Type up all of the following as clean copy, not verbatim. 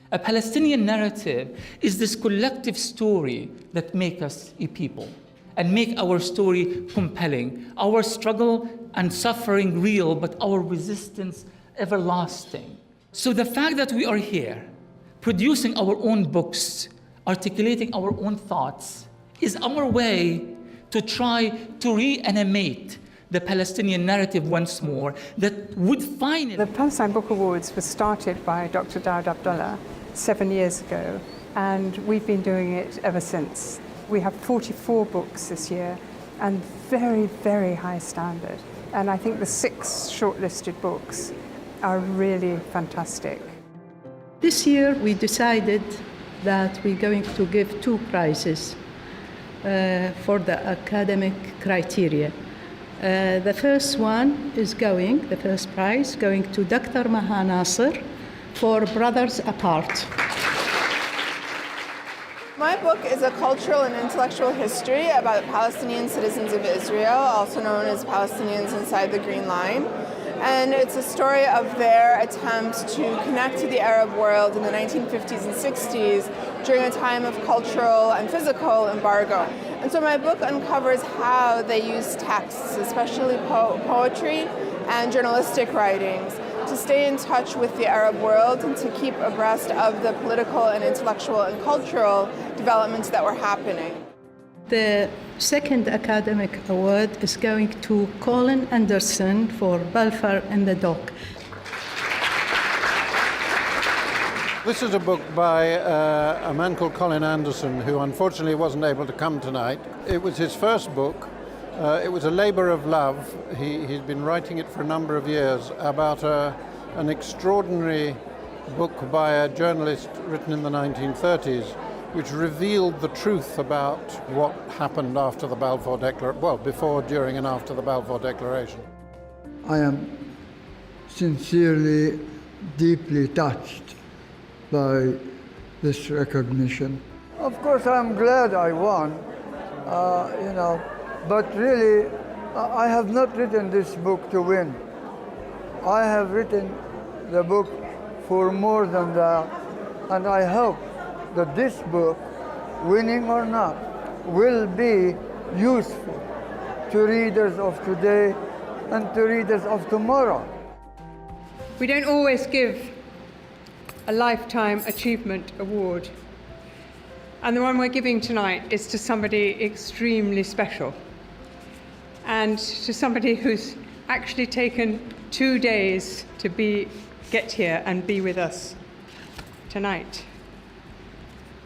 A Palestinian narrative is this collective story that makes us a people and make our story compelling, our struggle and suffering real, but our resistance everlasting. So the fact that we are here, producing our own books, articulating our own thoughts, is our way to try to reanimate the Palestinian narrative once more that would finally... The Palestine Book Awards was started by Dr. Dawood Abdullah 7 years ago, and we've been doing it ever since. We have 44 books this year, and very, very high standard. And I think the 6 shortlisted books are really fantastic. This year we decided that we're going to give 2 prizes for the academic criteria. The first one is the first prize going to Dr. Maha Nasser for Brothers Apart. My book is a cultural and intellectual history about Palestinian citizens of Israel, also known as Palestinians inside the Green Line. And it's a story of their attempt to connect to the Arab world in the 1950s and 60s during a time of cultural and physical embargo. And so my book uncovers how they use texts, especially poetry and journalistic writings, to stay in touch with the Arab world and to keep abreast of the political and intellectual and cultural developments that were happening. The second academic award is going to Colin Anderson for Balfour in the Dock. This is a book by a man called Colin Anderson, who unfortunately wasn't able to come tonight. It was his first book. It was a labor of love. He'd been writing it for a number of years about an extraordinary book by a journalist written in the 1930s, which revealed the truth about what happened after the Balfour Declaration, well, before, during, and after the Balfour Declaration. I am sincerely, deeply touched by this recognition. Of course, I'm glad I won, but really, I have not written this book to win. I have written the book for more than that, and I hope that this book, winning or not, will be useful to readers of today and to readers of tomorrow. We don't always give a Lifetime Achievement Award, and the one we're giving tonight is to somebody extremely special, and to somebody who's actually taken 2 days to get here and be with us tonight.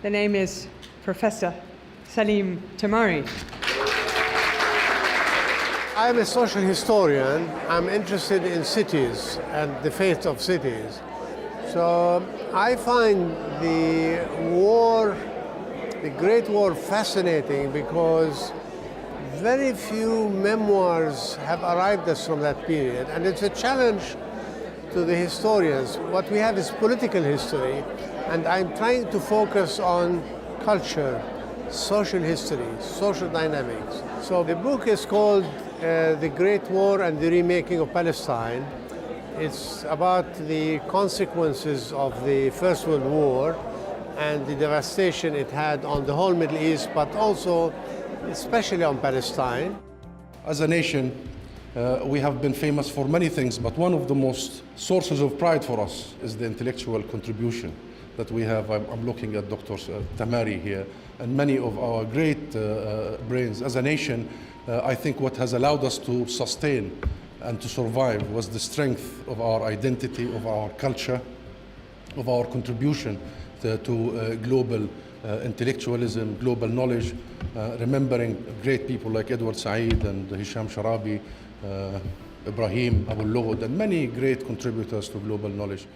The name is Professor Salim Tamari. I'm a social historian. I'm interested in cities and the fate of cities. So I find the Great War, fascinating because very few memoirs have arrived us from that period. And it's a challenge to the historians. What we have is political history, and I'm trying to focus on culture, social history, social dynamics. So the book is called The Great War and the Remaking of Palestine. It's about the consequences of the First World War and the devastation it had on the whole Middle East, but also especially on Palestine. As a nation, we have been famous for many things, but one of the most sources of pride for us is the intellectual contribution that we have. I'm looking at Dr. Tamari here, and many of our great brains. As a nation, I think what has allowed us to sustain and to survive was the strength of our identity, of our culture, of our contribution to global intellectualism, global knowledge, remembering great people like Edward Said and Hisham Sharabi, Ibrahim Abu Lughod, and many great contributors to global knowledge.